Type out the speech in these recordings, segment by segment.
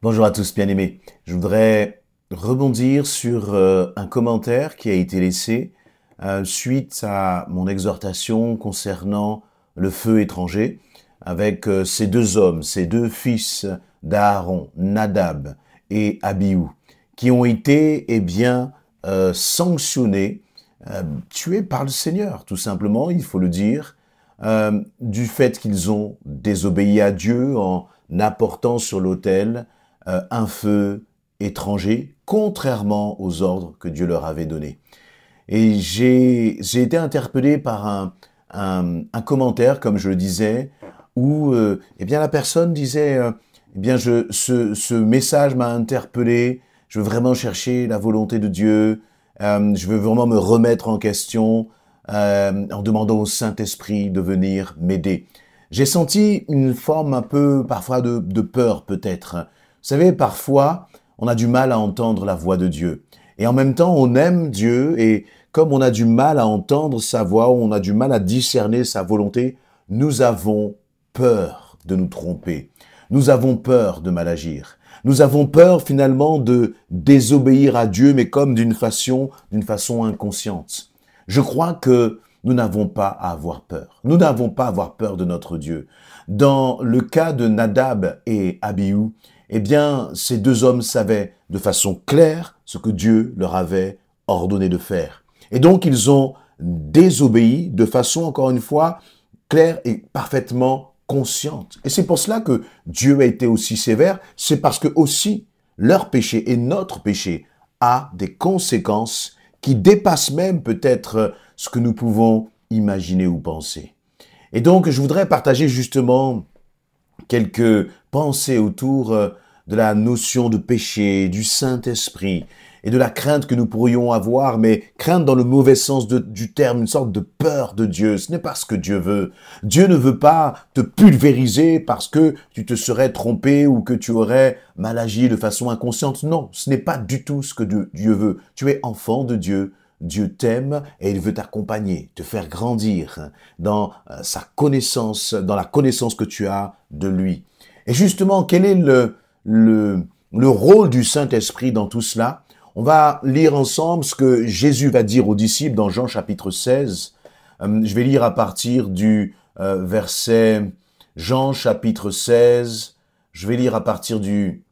Bonjour à tous, bien-aimés. Je voudrais rebondir sur un commentaire qui a été laissé suite à mon exhortation concernant le feu étranger avec ces deux hommes, ces deux fils d'Aaron, Nadab et Abihu, qui ont été sanctionnés, tués par le Seigneur, tout simplement, il faut le dire, du fait qu'ils ont désobéi à Dieu en apportant sur l'autel un feu étranger, contrairement aux ordres que Dieu leur avait donnés. Et j'ai été interpellé par un commentaire, comme je le disais, où la personne disait ce message m'a interpellé, je veux vraiment chercher la volonté de Dieu, je veux vraiment me remettre en question en demandant au Saint-Esprit de venir m'aider. J'ai senti une forme un peu parfois de peur peut-être. Vous savez, parfois, on a du mal à entendre la voix de Dieu. Et en même temps, on aime Dieu et comme on a du mal à entendre sa voix, on a du mal à discerner sa volonté, nous avons peur de nous tromper. Nous avons peur de mal agir. Nous avons peur finalement de désobéir à Dieu, mais comme d'une façon inconsciente. Je crois que nous n'avons pas à avoir peur. Nous n'avons pas à avoir peur de notre Dieu. Dans le cas de Nadab et Abihu, ces deux hommes savaient de façon claire ce que Dieu leur avait ordonné de faire. Et donc, ils ont désobéi de façon, encore une fois, claire et parfaitement consciente. Et c'est pour cela que Dieu a été aussi sévère, c'est parce que aussi leur péché et notre péché a des conséquences qui dépassent même peut-être ce que nous pouvons imaginer ou penser. Et donc, je voudrais partager justement quelques pensées autour de la notion de péché, du Saint-Esprit et de la crainte que nous pourrions avoir, mais crainte dans le mauvais sens du terme, une sorte de peur de Dieu. Ce n'est pas ce que Dieu veut. Dieu ne veut pas te pulvériser parce que tu te serais trompé ou que tu aurais mal agi de façon inconsciente. Non, ce n'est pas du tout ce que Dieu veut. Tu es enfant de Dieu. Dieu t'aime et il veut t'accompagner, te faire grandir dans sa connaissance, dans la connaissance que tu as de lui. Et justement, quel est le rôle du Saint-Esprit dans tout cela? On va lire ensemble ce que Jésus va dire aux disciples dans Jean chapitre 16. Je vais lire à partir du verset Jean chapitre 16. Je vais lire à partir du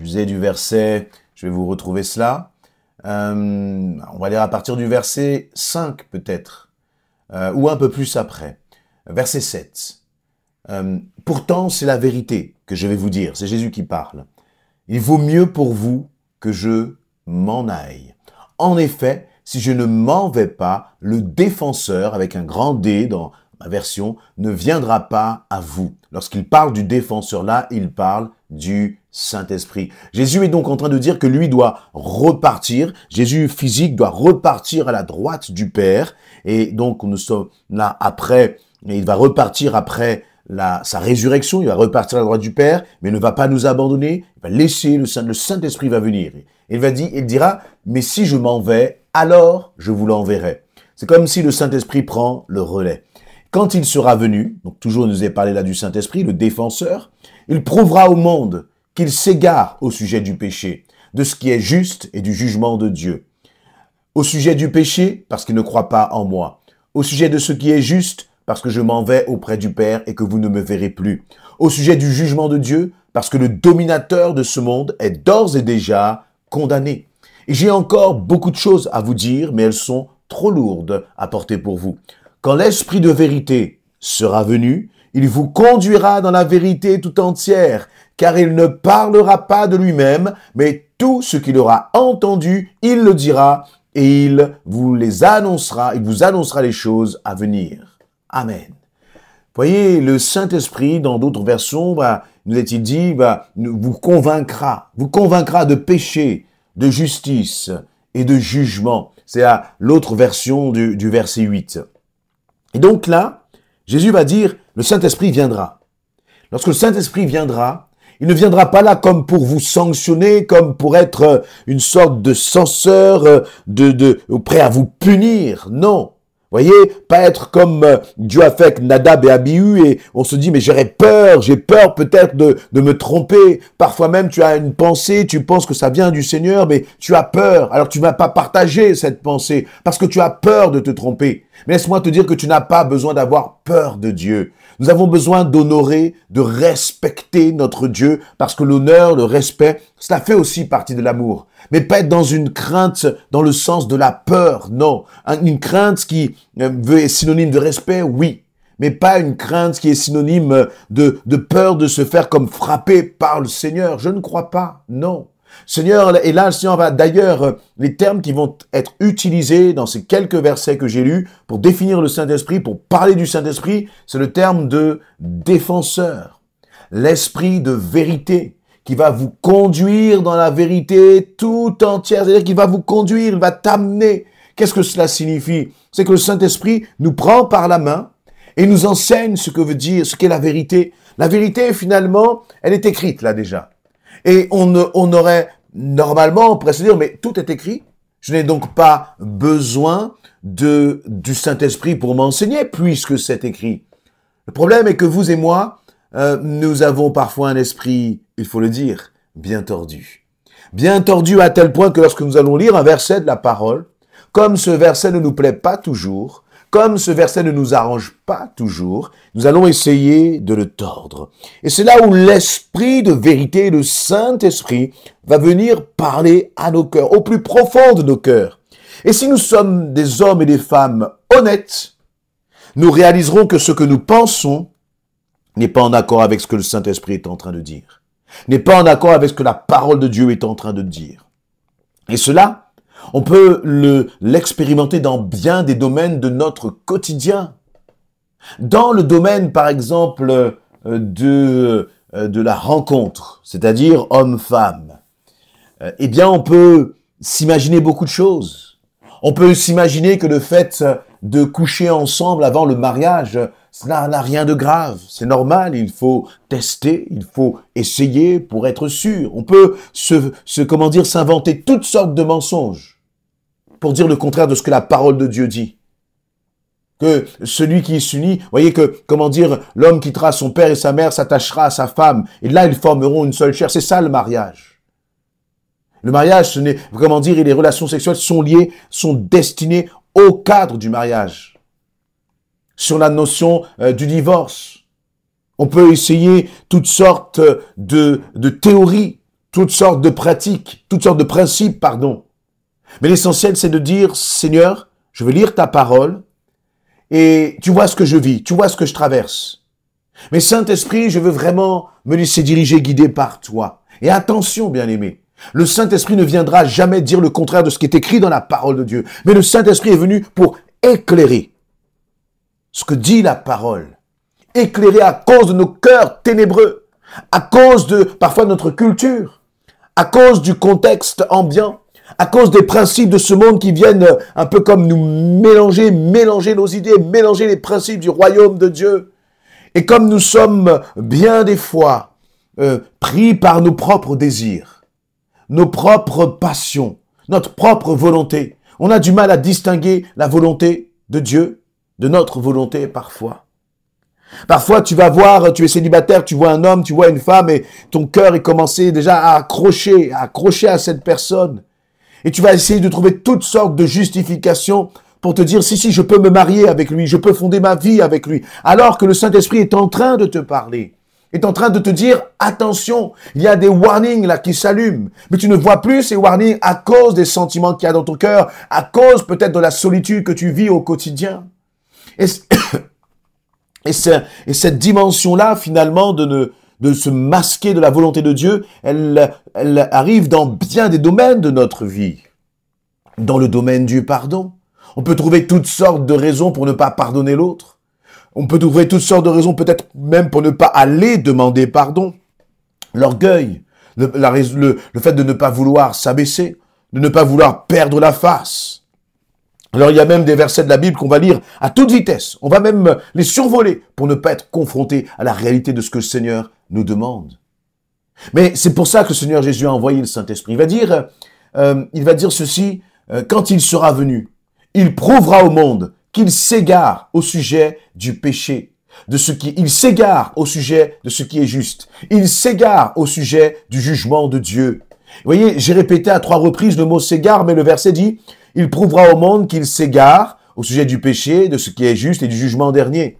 verset, je vais vous retrouver cela. On va lire à partir du verset 5 peut-être, ou un peu plus après. Verset 7. Pourtant, c'est la vérité que je vais vous dire. C'est Jésus qui parle. Il vaut mieux pour vous que je m'en aille. En effet, si je ne m'en vais pas, le défenseur, avec un grand D dans ma version, ne viendra pas à vous. Lorsqu'il parle du défenseur là, il parle du Saint-Esprit. Jésus est donc en train de dire que lui doit repartir. Jésus physique doit repartir à la droite du Père. Et donc, nous sommes là après, et il va repartir après sa résurrection, il va repartir à la droite du Père, mais il ne va pas nous abandonner, il va laisser le Saint-Esprit va venir. Il dira, mais si je m'en vais, alors je vous l'enverrai. C'est comme si le Saint-Esprit prend le relais. Quand il sera venu, donc toujours nous est parlé là du Saint-Esprit, le défenseur, il prouvera au monde qu'il s'égare au sujet du péché, de ce qui est juste et du jugement de Dieu. Au sujet du péché, parce qu'il ne croit pas en moi. Au sujet de ce qui est juste, parce que je m'en vais auprès du Père et que vous ne me verrez plus. Au sujet du jugement de Dieu, parce que le dominateur de ce monde est d'ores et déjà condamné. Et j'ai encore beaucoup de choses à vous dire, mais elles sont trop lourdes à porter pour vous. Quand l'Esprit de vérité sera venu, il vous conduira dans la vérité tout entière, car il ne parlera pas de lui-même, mais tout ce qu'il aura entendu, il le dira, et il vous annoncera les choses à venir. Amen. Voyez, le Saint-Esprit, dans d'autres versions, nous est-il dit, vous convaincra de péché, de justice et de jugement. C'est l'autre version du verset 8. Et donc là, Jésus va dire, le Saint-Esprit viendra. Lorsque le Saint-Esprit viendra, il ne viendra pas là comme pour vous sanctionner, comme pour être une sorte de censeur, prêt à vous punir. Non. Voyez, pas être comme Dieu a fait avec Nadab et Abihu et on se dit, mais j'ai peur peut-être de me tromper. Parfois même, tu as une pensée, tu penses que ça vient du Seigneur, mais tu as peur. Alors tu ne vas pas partager cette pensée parce que tu as peur de te tromper. Mais laisse-moi te dire que tu n'as pas besoin d'avoir peur de Dieu. Nous avons besoin d'honorer, de respecter notre Dieu parce que l'honneur, le respect, cela fait aussi partie de l'amour. Mais pas être dans une crainte dans le sens de la peur, non. Une crainte qui est synonyme de respect, oui. Mais pas une crainte qui est synonyme de peur de se faire comme frapper par le Seigneur. Je ne crois pas, non. Seigneur, et là, le Seigneur va d'ailleurs, les termes qui vont être utilisés dans ces quelques versets que j'ai lus pour définir le Saint-Esprit, pour parler du Saint-Esprit, c'est le terme de défenseur. L'esprit de vérité qui va vous conduire dans la vérité tout entière, c'est-à-dire qu'il va vous conduire, il va t'amener. Qu'est-ce que cela signifie? C'est que le Saint-Esprit nous prend par la main et nous enseigne ce que veut dire, ce qu'est la vérité. La vérité, finalement, elle est écrite là déjà. Et on aurait normalement, on pourrait se dire, mais tout est écrit. Je n'ai donc pas besoin du Saint-Esprit pour m'enseigner puisque c'est écrit. Le problème est que vous et moi, nous avons parfois un esprit, il faut le dire, bien tordu. Bien tordu à tel point que lorsque nous allons lire un verset de la parole, comme ce verset ne nous plaît pas toujours, comme ce verset ne nous arrange pas toujours, nous allons essayer de le tordre. Et c'est là où l'esprit de vérité, le Saint-Esprit, va venir parler à nos cœurs, au plus profond de nos cœurs. Et si nous sommes des hommes et des femmes honnêtes, nous réaliserons que ce que nous pensons n'est pas en accord avec ce que le Saint-Esprit est en train de dire, n'est pas en accord avec ce que la parole de Dieu est en train de dire. Et cela, on peut l'expérimenter dans bien des domaines de notre quotidien. Dans le domaine, par exemple, de la rencontre, c'est-à-dire homme-femme, eh bien, on peut s'imaginer beaucoup de choses. On peut s'imaginer que le fait de coucher ensemble avant le mariage, cela n'a rien de grave. C'est normal, il faut tester, il faut essayer pour être sûr. On peut s'inventer toutes sortes de mensonges pour dire le contraire de ce que la parole de Dieu dit. Que celui qui s'unit, voyez que, l'homme quittera son père et sa mère, s'attachera à sa femme, et là ils formeront une seule chair. C'est ça le mariage. Le mariage, et les relations sexuelles sont liées, sont destinées au cadre du mariage. Sur la notion du divorce. On peut essayer toutes sortes de théories, toutes sortes de pratiques, toutes sortes de principes, pardon. Mais l'essentiel, c'est de dire, Seigneur, je veux lire ta parole et tu vois ce que je vis, tu vois ce que je traverse. Mais Saint-Esprit, je veux vraiment me laisser diriger, guider par toi. Et attention, bien-aimés, le Saint-Esprit ne viendra jamais dire le contraire de ce qui est écrit dans la parole de Dieu. Mais le Saint-Esprit est venu pour éclairer ce que dit la parole. Éclairer à cause de nos cœurs ténébreux, à cause de, parfois, notre culture, à cause du contexte ambiant, à cause des principes de ce monde qui viennent un peu comme nous mélanger nos idées, mélanger les principes du royaume de Dieu. Et comme nous sommes bien des fois pris par nos propres désirs, nos propres passions, notre propre volonté, on a du mal à distinguer la volonté de Dieu de notre volonté parfois. Parfois, tu vas voir, tu es célibataire, tu vois un homme, tu vois une femme et ton cœur est commencé déjà à accrocher à cette personne. Et tu vas essayer de trouver toutes sortes de justifications pour te dire, si, je peux me marier avec lui, je peux fonder ma vie avec lui. Alors que le Saint-Esprit est en train de te parler, est en train de te dire, attention, il y a des warnings là qui s'allument. Mais tu ne vois plus ces warnings à cause des sentiments qu'il y a dans ton cœur, à cause peut-être de la solitude que tu vis au quotidien. Et cette dimension-là, finalement, de se masquer de la volonté de Dieu, elle arrive dans bien des domaines de notre vie. Dans le domaine du pardon, on peut trouver toutes sortes de raisons pour ne pas pardonner l'autre. On peut trouver toutes sortes de raisons peut-être même pour ne pas aller demander pardon. L'orgueil, le fait de ne pas vouloir s'abaisser, de ne pas vouloir perdre la face. Alors il y a même des versets de la Bible qu'on va lire à toute vitesse. On va même les survoler pour ne pas être confronté à la réalité de ce que le Seigneur nous demande. Mais c'est pour ça que le Seigneur Jésus a envoyé le Saint-Esprit. Il va dire ceci, quand il sera venu, il prouvera au monde qu'il s'égare au sujet du péché, il s'égare au sujet de ce qui est juste. Il s'égare au sujet du jugement de Dieu. Vous voyez, j'ai répété à 3 reprises le mot s'égare, mais le verset dit, il prouvera au monde qu'il s'égare au sujet du péché, de ce qui est juste et du jugement dernier.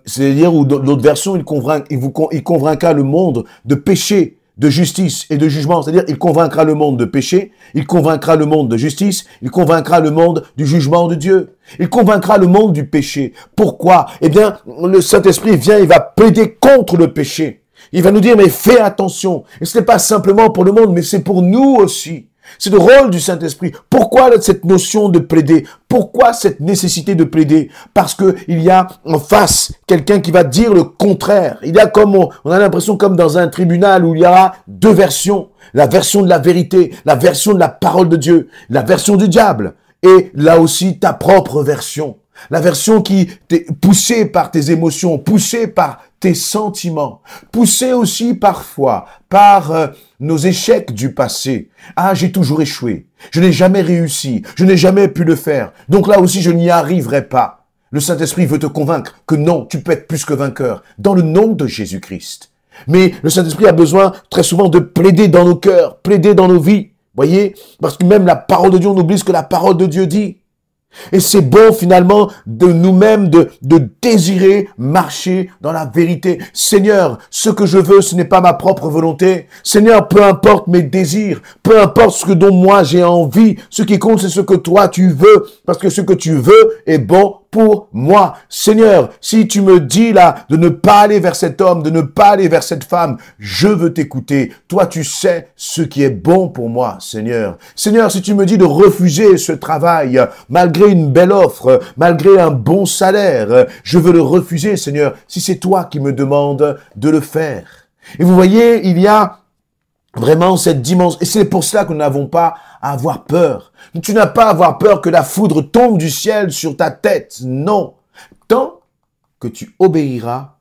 C'est-à-dire, ou l'autre version, il convaincra le monde de péché, de justice et de jugement. C'est-à-dire, il convaincra le monde de péché, il convaincra le monde de justice, il convaincra le monde du jugement de Dieu. Il convaincra le monde du péché. Pourquoi? Eh bien, le Saint-Esprit vient, il va plaider contre le péché. Il va nous dire, mais fais attention. Et ce n'est pas simplement pour le monde, mais c'est pour nous aussi. C'est le rôle du Saint-Esprit. Pourquoi cette notion de plaider? Pourquoi cette nécessité de plaider? Parce que il y a en face quelqu'un qui va dire le contraire. Il y a comme, on a l'impression comme dans un tribunal où il y aura 2 versions. La version de la vérité, la version de la parole de Dieu, la version du diable. Et là aussi ta propre version. La version qui t'est poussée par tes émotions, poussée par tes sentiments, poussée aussi parfois par nos échecs du passé. Ah, j'ai toujours échoué. Je n'ai jamais réussi. Je n'ai jamais pu le faire. Donc là aussi, je n'y arriverai pas. Le Saint-Esprit veut te convaincre que non, tu peux être plus que vainqueur dans le nom de Jésus-Christ. Mais le Saint-Esprit a besoin très souvent de plaider dans nos cœurs, plaider dans nos vies. Voyez? Parce que même la parole de Dieu, on oublie ce que la parole de Dieu dit. Et c'est bon finalement de nous-mêmes de désirer marcher dans la vérité. Seigneur, ce que je veux, ce n'est pas ma propre volonté. Seigneur, peu importe mes désirs, peu importe ce que dont moi j'ai envie, ce qui compte c'est ce que toi tu veux, parce que ce que tu veux est bon pour moi. Seigneur, si tu me dis là de ne pas aller vers cet homme, de ne pas aller vers cette femme, je veux t'écouter. Toi, tu sais ce qui est bon pour moi, Seigneur. Seigneur, si tu me dis de refuser ce travail, malgré une belle offre, malgré un bon salaire, je veux le refuser, Seigneur, si c'est toi qui me demandes de le faire. Et vous voyez, il y a vraiment cette dimension, et c'est pour cela que nous n'avons pas à avoir peur. Tu n'as pas à avoir peur que la foudre tombe du ciel sur ta tête. Non. Tant que tu obéiras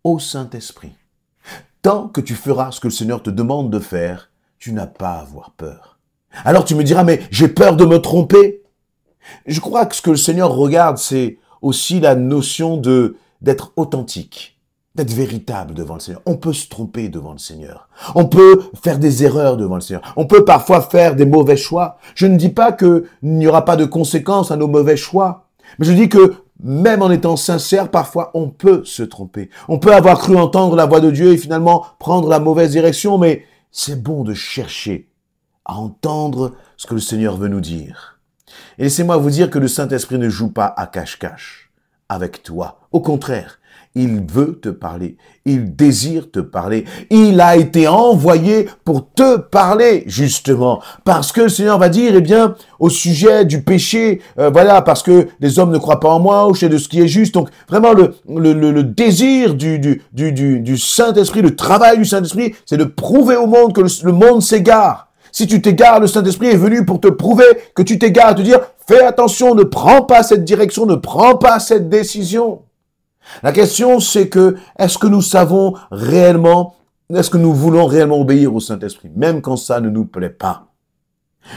au Saint-Esprit, tant que tu feras ce que le Seigneur te demande de faire, tu n'as pas à avoir peur. Alors tu me diras, mais j'ai peur de me tromper. Je crois que ce que le Seigneur regarde, c'est aussi la notion d'être authentique, d'être véritable devant le Seigneur. On peut se tromper devant le Seigneur. On peut faire des erreurs devant le Seigneur. On peut parfois faire des mauvais choix. Je ne dis pas qu'il n'y aura pas de conséquences à nos mauvais choix. Mais je dis que même en étant sincère, parfois on peut se tromper. On peut avoir cru entendre la voix de Dieu et finalement prendre la mauvaise direction. Mais c'est bon de chercher à entendre ce que le Seigneur veut nous dire. Et laissez-moi vous dire que le Saint-Esprit ne joue pas à cache-cache avec toi. Au contraire, il veut te parler. Il désire te parler. Il a été envoyé pour te parler, justement. Parce que le Seigneur va dire, eh bien, au sujet du péché, voilà, parce que les hommes ne croient pas en moi, au sujet de ce qui est juste. Donc, vraiment, le désir du Saint-Esprit, le travail du Saint-Esprit, c'est de prouver au monde que le monde s'égare. Si tu t'égares, le Saint-Esprit est venu pour te prouver que tu t'égares, te dire, fais attention, ne prends pas cette direction, ne prends pas cette décision. La question, c'est que, est-ce que nous savons réellement, est-ce que nous voulons réellement obéir au Saint-Esprit, même quand ça ne nous plaît pas?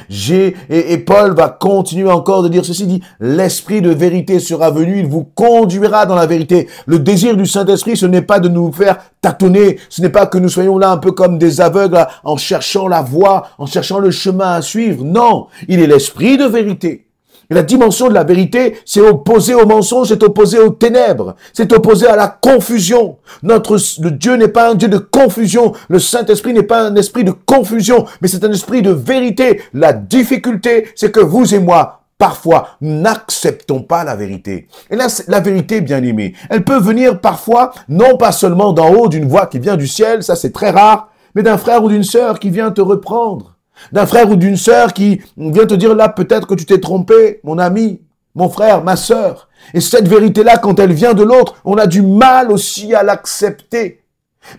Et Paul va continuer encore de dire ceci, il dit, l'Esprit de vérité sera venu, il vous conduira dans la vérité. Le désir du Saint-Esprit, ce n'est pas de nous faire tâtonner, ce n'est pas que nous soyons là un peu comme des aveugles en cherchant la voie, en cherchant le chemin à suivre. Non, il est l'Esprit de vérité. Et la dimension de la vérité, c'est opposé au mensonge, c'est opposé aux ténèbres, c'est opposé à la confusion. Le Dieu n'est pas un Dieu de confusion, le Saint-Esprit n'est pas un esprit de confusion, mais c'est un esprit de vérité. La difficulté, c'est que vous et moi, parfois, n'acceptons pas la vérité. Et là, la vérité, bien aimée, elle peut venir parfois, non pas seulement d'en haut d'une voix qui vient du ciel, ça c'est très rare, mais d'un frère ou d'une sœur qui vient te reprendre. D'un frère ou d'une sœur qui vient te dire là, peut-être que tu t'es trompé, mon ami, mon frère, ma sœur. Et cette vérité-là, quand elle vient de l'autre, on a du mal aussi à l'accepter.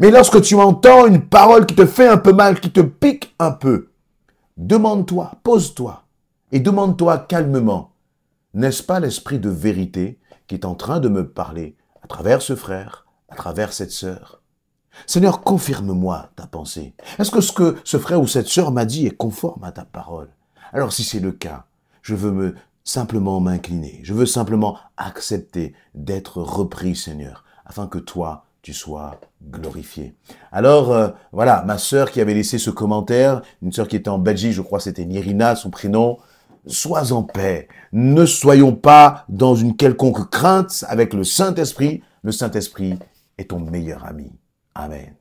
Mais lorsque tu entends une parole qui te fait un peu mal, qui te pique un peu, demande-toi, pose-toi et demande-toi calmement, n'est-ce pas l'esprit de vérité qui est en train de me parler à travers ce frère, à travers cette sœur? Seigneur, confirme-moi ta pensée. Est-ce que ce que ce frère ou cette sœur m'a dit est conforme à ta parole? Alors si c'est le cas, je veux me simplement m'incliner. Je veux simplement accepter d'être repris, Seigneur, afin que toi, tu sois glorifié. Alors, voilà, ma sœur qui avait laissé ce commentaire, une sœur qui était en Belgique, je crois que c'était Nirina, son prénom, sois en paix. Ne soyons pas dans une quelconque crainte avec le Saint-Esprit. Le Saint-Esprit est ton meilleur ami. Amen.